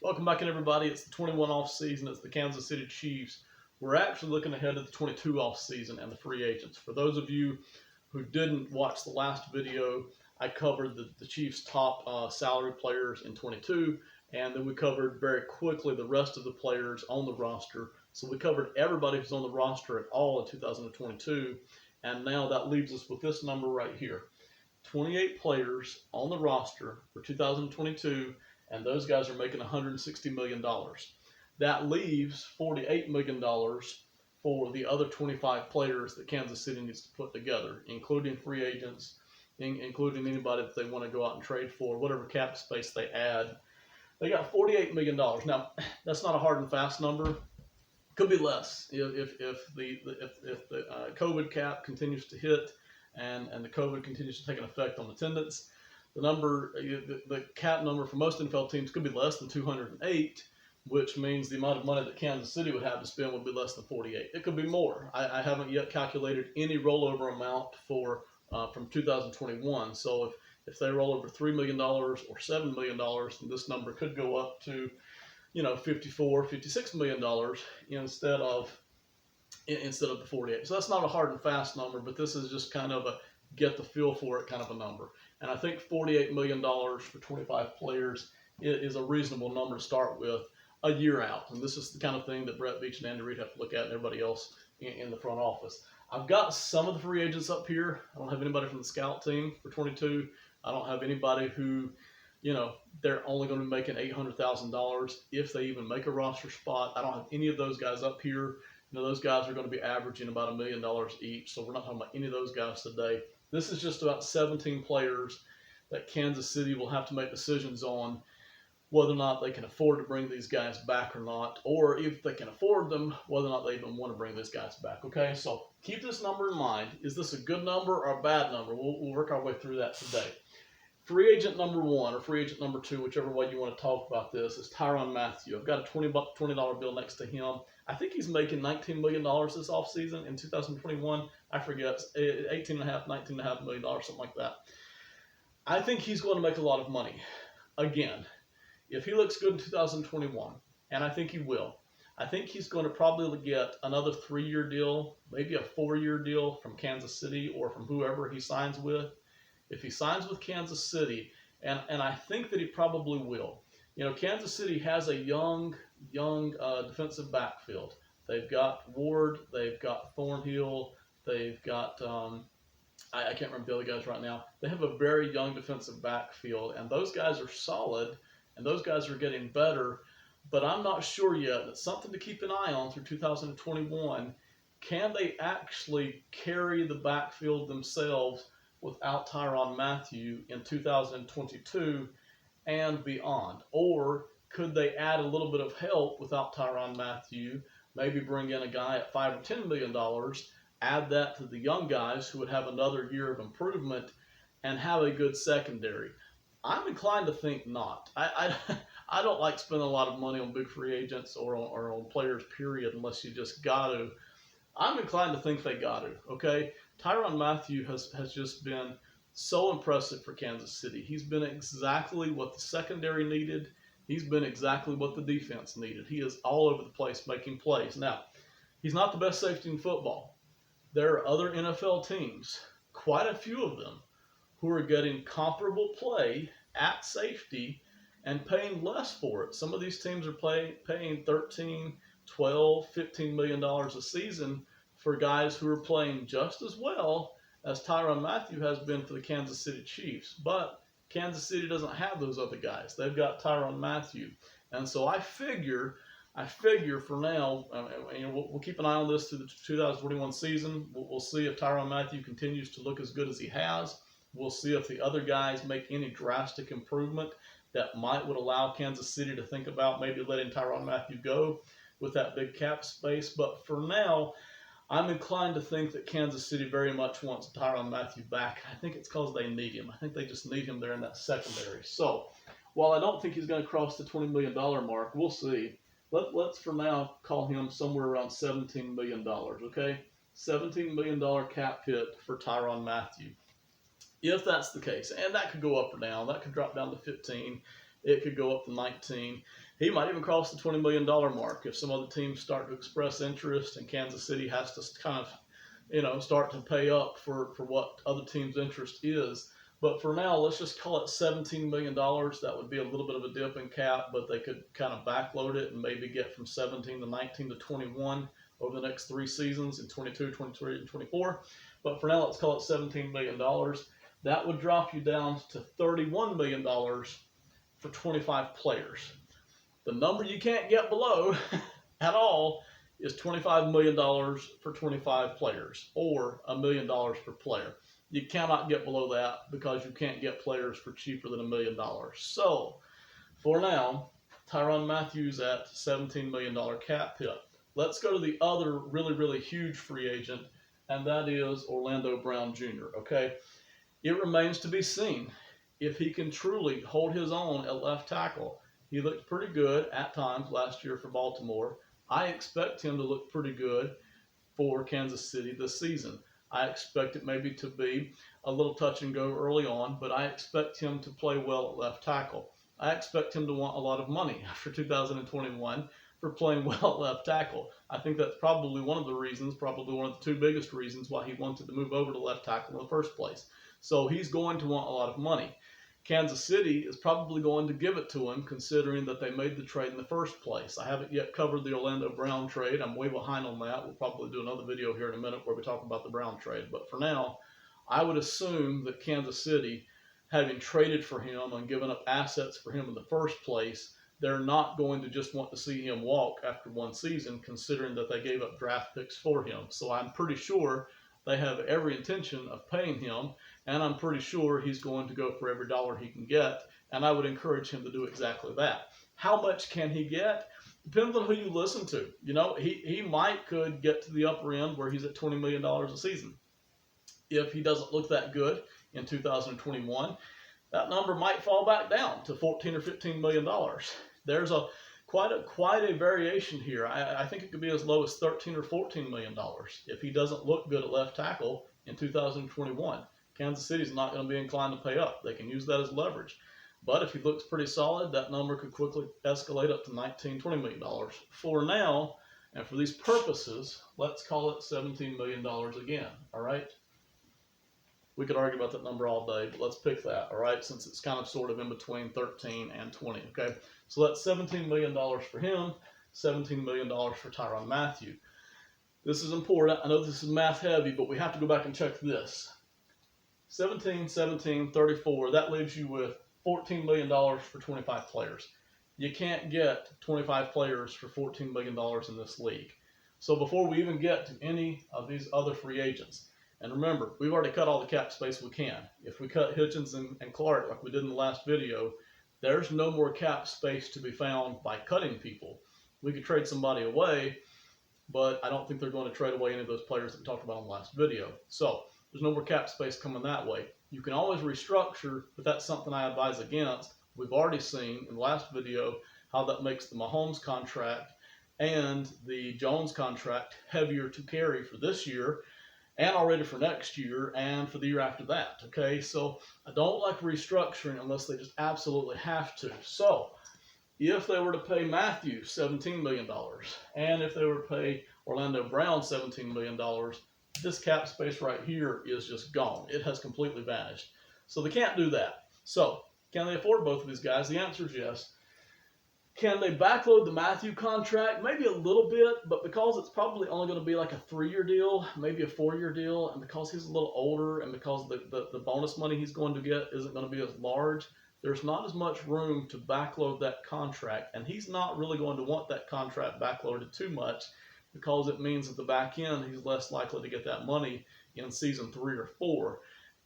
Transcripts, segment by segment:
Welcome back in, everybody. It's the 21 off season. It's the Kansas City Chiefs. We're actually looking ahead at the 22 off season and the free agents. For those of you who didn't watch the last video, I covered the Chiefs' top salary players in 22, and then we covered very quickly the rest of the players on the roster. So we covered everybody who's on the roster at all in 2022, and now that leaves us with this number right here. 28 players on the roster for 2022, and those guys are making $160 million. That leaves $48 million for the other 25 players that Kansas City needs to put together, including free agents, including anybody that they want to go out and trade for, whatever cap space they add. They got $48 million. Now, that's not a hard and fast number. Could be less if the COVID cap continues to hit and the COVID continues to take an effect on attendance. The cap number for most NFL teams could be less than 208, which means the amount of money that Kansas City would have to spend would be less than 48. It could be more. I haven't yet calculated any rollover amount for from 2021. So if they roll over $3 million or $7 million, then this number could go up to, $54, $56 million instead of the 48. So that's not a hard and fast number, but this is just kind of a get the feel for it kind of a number. And I think $48 million for 25 players is a reasonable number to start with a year out. And this is the kind of thing that Brett Veach and Andy Reid have to look at, and everybody else in the front office. I've got some of the free agents up here. I don't have anybody from the scout team for 22. I don't have anybody who, they're only going to be making $800,000 if they even make a roster spot. I don't have any of those guys up here. Those guys are going to be averaging about $1 million each, so we're not talking about any of those guys today. This is just about 17 players that Kansas City will have to make decisions on whether or not they can afford to bring these guys back or not, or if they can afford them, whether or not they even want to bring these guys back, okay? So keep this number in mind. Is this a good number or a bad number? We'll work our way through that today. Free agent number one or free agent number two, whichever way you want to talk about this, is Tyron Matthew. I've got a $20 bill next to him. I think he's making $19 million this offseason in 2021. I forget, $19.5 million, something like that. I think he's going to make a lot of money. Again, if he looks good in 2021, and I think he will, I think he's going to probably get another 3-year deal, maybe a 4-year deal from Kansas City or from whoever he signs with. If he signs with Kansas City, and I think that he probably will. Kansas City has a young defensive backfield. They've got Ward, they've got Thornhill, they've got, I can't remember the other guys right now. They have a very young defensive backfield, and those guys are solid, and those guys are getting better, but I'm not sure yet. It's something to keep an eye on through 2021. Can they actually carry the backfield themselves without Tyron Matthew in 2022 and beyond? Or could they add a little bit of help without Tyron Matthew, maybe bring in a guy at $5 or $10 million, add that to the young guys who would have another year of improvement and have a good secondary? I'm inclined to think not. I don't like spending a lot of money on big free agents or on players, period, unless you just got to. I'm inclined to think they got to, okay? Tyron Matthew has just been so impressive for Kansas City. He's been exactly what the secondary needed. He's been exactly what the defense needed. He is all over the place making plays. Now, he's not the best safety in football. There are other NFL teams, quite a few of them, who are getting comparable play at safety and paying less for it. Some of these teams are paying $13, $12, $15 million a season for guys who are playing just as well as Tyron Matthew has been for the Kansas City Chiefs. But Kansas City doesn't have those other guys. They've got Tyron Matthew. And so I figure for now, we'll keep an eye on this through the 2021 season. We'll see if Tyron Matthew continues to look as good as he has. We'll see if the other guys make any drastic improvement that would allow Kansas City to think about maybe letting Tyron Matthew go with that big cap space. But for now, I'm inclined to think that Kansas City very much wants Tyron Matthew back. I think it's because they need him. I think they just need him there in that secondary. So while I don't think he's going to cross the $20 million mark, we'll see. Let's for now call him somewhere around $17 million, okay? $17 million cap hit for Tyron Matthew. If that's the case, and that could go up or down, that could drop down to 15. It could go up to 19. He might even cross the $20 million mark if some other teams start to express interest and Kansas City has to kind of, start to pay up for what other teams' interest is. But for now, let's just call it $17 million. That would be a little bit of a dip in cap, but they could kind of backload it and maybe get from 17 to 19 to 21 over the next 3 seasons in 22, 23, and 24. But for now, let's call it $17 million. That would drop you down to $31 million for 25 players. The number you can't get below at all is $25 million for 25 players, or $1 million per player. You cannot get below that because you can't get players for cheaper than $1 million. So, for now, Tyron Matthew's at $17 million cap hit. Let's go to the other really, really huge free agent, and that is Orlando Brown Jr., okay? It remains to be seen if he can truly hold his own at left tackle. He looked pretty good at times last year for Baltimore. I expect him to look pretty good for Kansas City this season. I expect it maybe to be a little touch and go early on, but I expect him to play well at left tackle. I expect him to want a lot of money after 2021 for playing well at left tackle. I think that's probably one of the reasons, probably one of the 2 biggest reasons why he wanted to move over to left tackle in the first place. So he's going to want a lot of money. Kansas City is probably going to give it to him, considering that they made the trade in the first place. I haven't yet covered the Orlando Brown trade. I'm way behind on that. We'll probably do another video here in a minute where we talk about the Brown trade. But for now, I would assume that Kansas City, having traded for him and given up assets for him in the first place, they're not going to just want to see him walk after 1 season, considering that they gave up draft picks for him. So I'm pretty sure they have every intention of paying him, and I'm pretty sure he's going to go for every dollar he can get, and I would encourage him to do exactly that. How much can he get? Depends on who you listen to. He could get to the upper end where he's at $20 million a season. If he doesn't look that good in 2021, that number might fall back down to $14 or $15 million. There's quite a variation here. I think it could be as low as $13 or $14 million if he doesn't look good at left tackle in 2021. Kansas City's not going to be inclined to pay up. They can use that as leverage. But if he looks pretty solid, that number could quickly escalate up to $19, $20 million. For now, and for these purposes, let's call it $17 million again, all right? We could argue about that number all day, but let's pick that, all right, since it's kind of sort of in between 13 and 20, okay? So that's $17 million for him, $17 million for Tyron Matthew. This is important. I know this is math heavy, but we have to go back and check this. 17, 17, 34, that leaves you with $14 million for 25 players. You can't get 25 players for $14 million in this league. So before we even get to any of these other free agents, and remember, we've already cut all the cap space we can. If we cut Hitchens and Clark like we did in the last video, there's no more cap space to be found by cutting people. We could trade somebody away, but I don't think they're going to trade away any of those players that we talked about in the last video. So there's no more cap space coming that way. You can always restructure, but that's something I advise against. We've already seen in the last video how that makes the Mahomes contract and the Jones contract heavier to carry for this year, and already for next year and for the year after that, okay? So I don't like restructuring unless they just absolutely have to. So if they were to pay Matthew $17 million, and if they were to pay Orlando Brown $17 million, this cap space right here is just gone. It has completely vanished. So they can't do that. So can they afford both of these guys? The answer is yes. Can they backload the Matthew contract? Maybe a little bit, but because it's probably only going to be like a 3-year deal, maybe a 4-year deal, and because he's a little older and because the bonus money he's going to get isn't going to be as large, there's not as much room to backload that contract, and he's not really going to want that contract backloaded too much because it means at the back end he's less likely to get that money in season 3 or 4.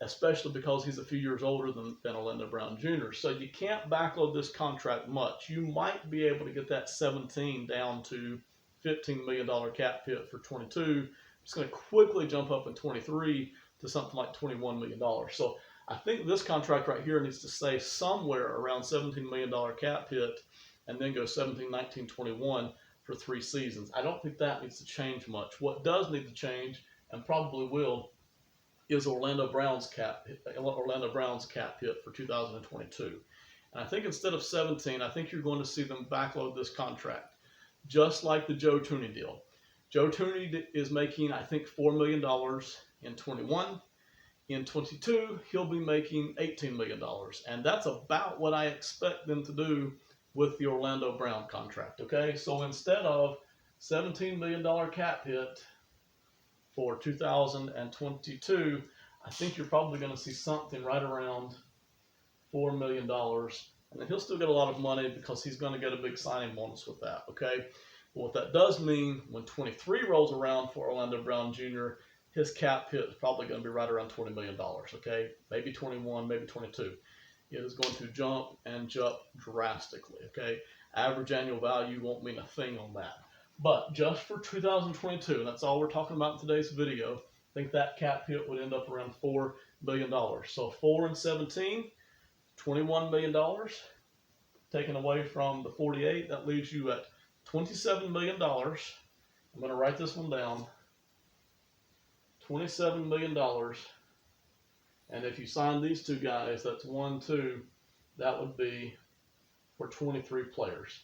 Especially because he's a few years older than Orlando Brown Jr. So you can't backload this contract much. You might be able to get that 17 down to $15 million cap hit for 22. It's going to quickly jump up in 23 to something like $21 million. So I think this contract right here needs to stay somewhere around $17 million cap hit and then go 17, 19, 21 for 3 seasons. I don't think that needs to change much. What does need to change, and probably will, is Orlando Brown's cap hit for 2022. And I think instead of 17, I think you're going to see them backload this contract, just like the Joe Thuney deal. Joe Thuney is making, I think, $4 million in 21. In 22, he'll be making $18 million. And that's about what I expect them to do with the Orlando Brown contract, okay? So instead of $17 million cap hit for 2022, I think you're probably going to see something right around $4 million. And then he'll still get a lot of money because he's going to get a big signing bonus with that, okay? But what that does mean, when 23 rolls around for Orlando Brown Jr., his cap hit is probably going to be right around $20 million, okay? Maybe 21, maybe 22. It is going to jump and jump drastically, okay? Average annual value won't mean a thing on that. But just for 2022, and that's all we're talking about in today's video, I think that cap hit would end up around $4 million. So 4 and 17, $21 million, taken away from the 48, that leaves you at $27 million. I'm going to write this one down. $27 million. And if you sign these two guys, that's 1, 2, that would be for 23 players.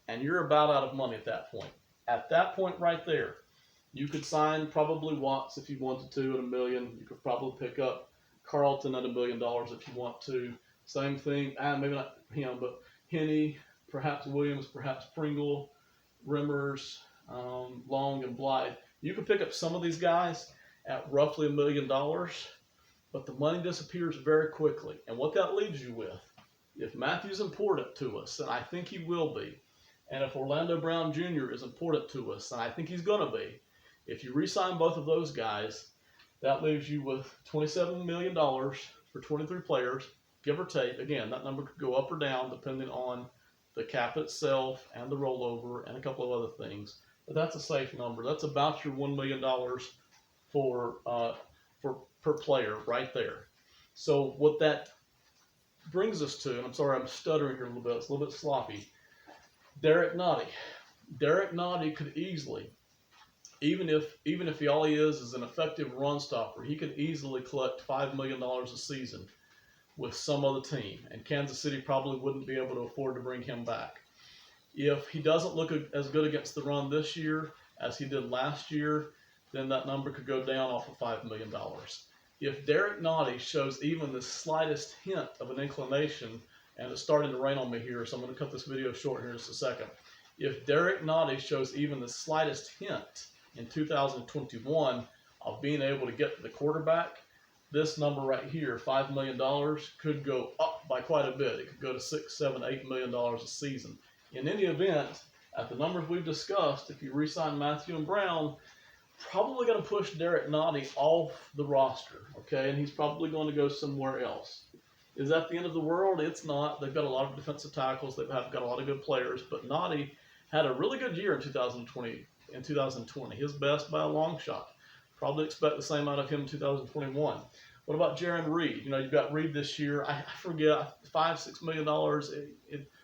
And you're about out of money at that point. At that point right there, you could sign probably Watts if you wanted to at $1 million. You could probably pick up Carlton at $1 million if you want to. Same thing, maybe not him, but Henney, perhaps Williams, perhaps Pringle, Rimmers, Long, and Blythe. You could pick up some of these guys at roughly $1 million, but the money disappears very quickly. And what that leaves you with, if Matthew's important to us, and I think he will be, and if Orlando Brown Jr. is important to us, and I think he's going to be, if you re-sign both of those guys, that leaves you with $27 million for 23 players, give or take. Again, that number could go up or down depending on the cap itself and the rollover and a couple of other things. But that's a safe number. That's about your $1 million for per player right there. So what that brings us to, and I'm sorry I'm stuttering here a little bit, it's a little bit sloppy. Derek Knotty. Derek Knotty could easily, even if all he is an effective run stopper, he could easily collect $5 million a season with some other team, and Kansas City probably wouldn't be able to afford to bring him back. If he doesn't look as good against the run this year as he did last year, then that number could go down off of $5 million. If Derek Knotty shows even the slightest hint of an inclination, and it's starting to rain on me here, so I'm going to cut this video short here in just a second. If Derek Knotty shows even the slightest hint in 2021 of being able to get to the quarterback, this number right here, $5 million, could go up by quite a bit. It could go to $6, $7, $8 million a season. In any event, at the numbers we've discussed, if you re-sign Matthew and Brown, probably going to push Derek Knotty off the roster, okay? And he's probably going to go somewhere else. Is that the end of the world? It's not. They've got a lot of defensive tackles. They've got a lot of good players. But Knotty had a really good year in 2020. His best by a long shot. Probably expect the same out of him in 2021. What about Jaren Reed? You know, you've got Reed this year. I forget, $5-6 million.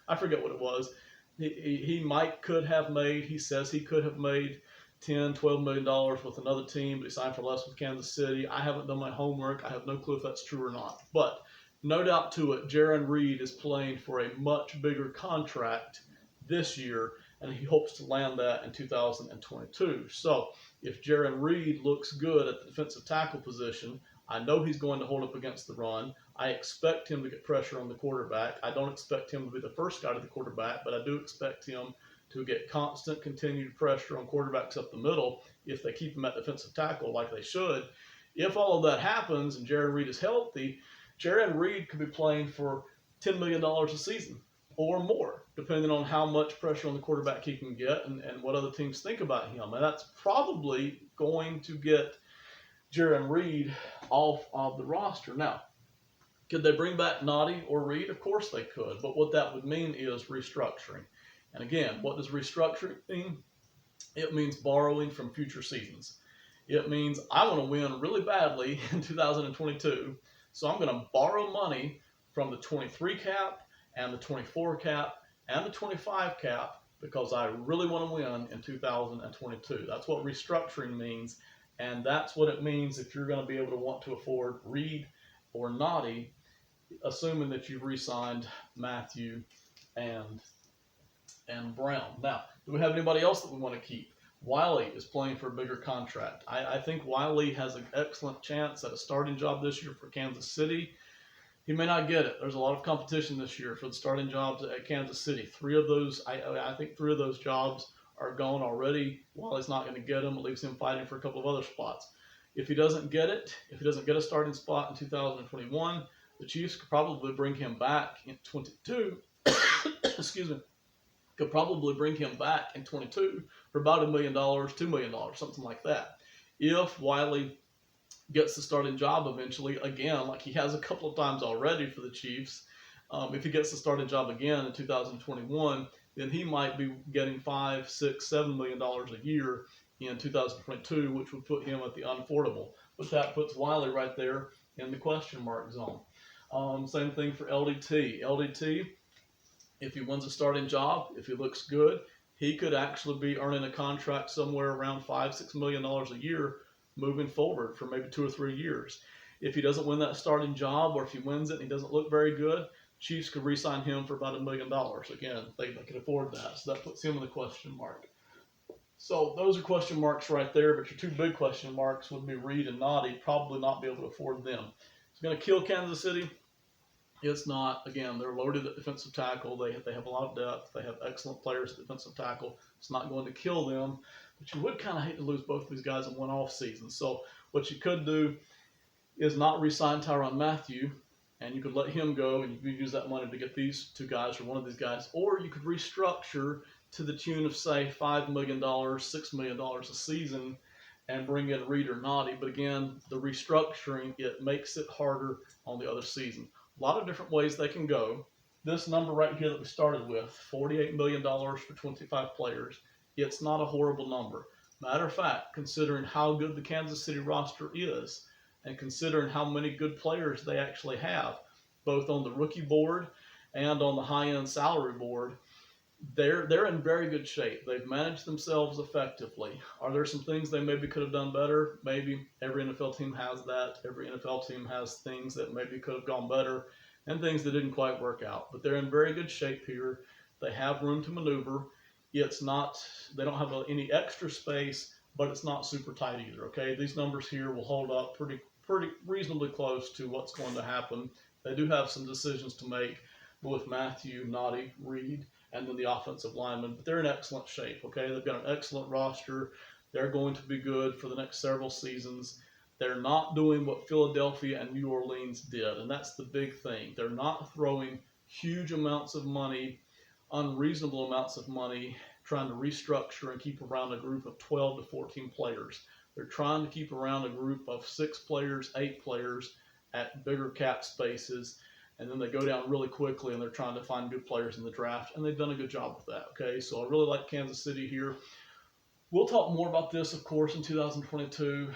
I forget what it was. He could have made. He says he could have made $10-12 million with another team, but he signed for less with Kansas City. I haven't done my homework. I have no clue if that's true or not. But no doubt to it, Jaren Reed is playing for a much bigger contract this year, and he hopes to land that in 2022. So if Jaren Reed looks good at the defensive tackle position, I know he's going to hold up against the run. I expect him to get pressure on the quarterback. I don't expect him to be the first guy to the quarterback, but I do expect him to get constant, continued pressure on quarterbacks up the middle if they keep him at defensive tackle like they should. If all of that happens and Jaren Reed is healthy, Jaren Reed could be playing for $10 million a season or more, depending on how much pressure on the quarterback he can get and what other teams think about him. And that's probably going to get Jaren Reed off of the roster. Now, could they bring back Knotty or Reed? Of course they could, but what that would mean is restructuring. And again, what does restructuring mean? It means borrowing from future seasons. It means I want to win really badly in 2022, so I'm going to borrow money from the 23 cap and the 24 cap and the 25 cap because I really want to win in 2022. That's what restructuring means, and that's what it means if you're going to be able to want to afford Reed or Knotty assuming that you've re-signed Matthew and Brown. Now, do we have anybody else that we want to keep? Wiley is playing for a bigger contract. I think Wiley has an excellent chance at a starting job this year for Kansas City. He may not get it. There's a lot of competition this year for the starting jobs at Kansas City. I think three of those jobs are gone already. Wiley's not going to get them. It leaves him fighting for a couple of other spots. If he doesn't get it, if he doesn't get a starting spot in 2021, the Chiefs could probably bring him back in 22. Excuse me. Could probably bring him back in 22 for about $1 million, $2 million, something like that. If Wiley gets the starting job eventually, again, like he has a couple of times already for the Chiefs, if he gets the starting job again in 2021, then he might be getting $5, $6, $7 million a year in 2022, which would put him at the unaffordable. But that puts Wiley right there in the question mark zone. Same thing for LDT. LDT, if he wins a starting job, if he looks good, he could actually be earning a contract somewhere around $5, $6 million a year moving forward for maybe 2 or 3 years. If he doesn't win that starting job, or if he wins it and he doesn't look very good, Chiefs could re-sign him for about $1 million. Again, they can afford that, so that puts him in the question mark. So those are question marks right there, but your two big question marks would be Reed and Knotty. Probably not be able to afford them. It's going to kill Kansas City. It's not. Again, they're loaded at defensive tackle. They have a lot of depth. They have excellent players at defensive tackle. It's not going to kill them, but you would kind of hate to lose both of these guys in one off season. So what you could do is not re-sign Tyron Matthew, and you could let him go, and you could use that money to get these two guys or one of these guys, or you could restructure to the tune of, say, $5 million, $6 million a season, and bring in Reed or Knotty. But again, the restructuring, it makes it harder on the other season. A lot of different ways they can go. This number right here that we started with, $48 million for 25 players, it's not a horrible number. Matter of fact, considering how good the Kansas City roster is, and considering how many good players they actually have, both on the rookie board and on the high-end salary board, they're in very good shape. They've managed themselves effectively. Are there some things they maybe could have done better? Maybe. Every NFL team has that. Every NFL team has things that maybe could have gone better and things that didn't quite work out. But they're in very good shape here. They have room to maneuver. It's not, they don't have any extra space, but it's not super tight either, okay? These numbers here will hold up pretty reasonably close to what's going to happen. They do have some decisions to make with Matthew, Knotty, Reed, and then the offensive linemen, but they're in excellent shape, okay? They've got an excellent roster. They're going to be good for the next several seasons. They're not doing what Philadelphia and New Orleans did, and that's the big thing. They're not throwing huge amounts of money, unreasonable amounts of money, trying to restructure and keep around a group of 12 to 14 players. They're trying to keep around a group of 6 players, 8 players at bigger cap spaces, and then they go down really quickly, and they're trying to find good players in the draft, and they've done a good job with that, okay? So I really like Kansas City here. We'll talk more about this, of course, in 2022.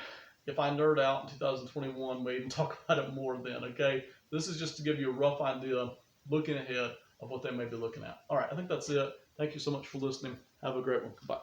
If I nerd out in 2021, we even talk about it more then, okay? This is just to give you a rough idea, looking ahead of what they may be looking at. All right, I think that's it. Thank you so much for listening. Have a great one. Bye.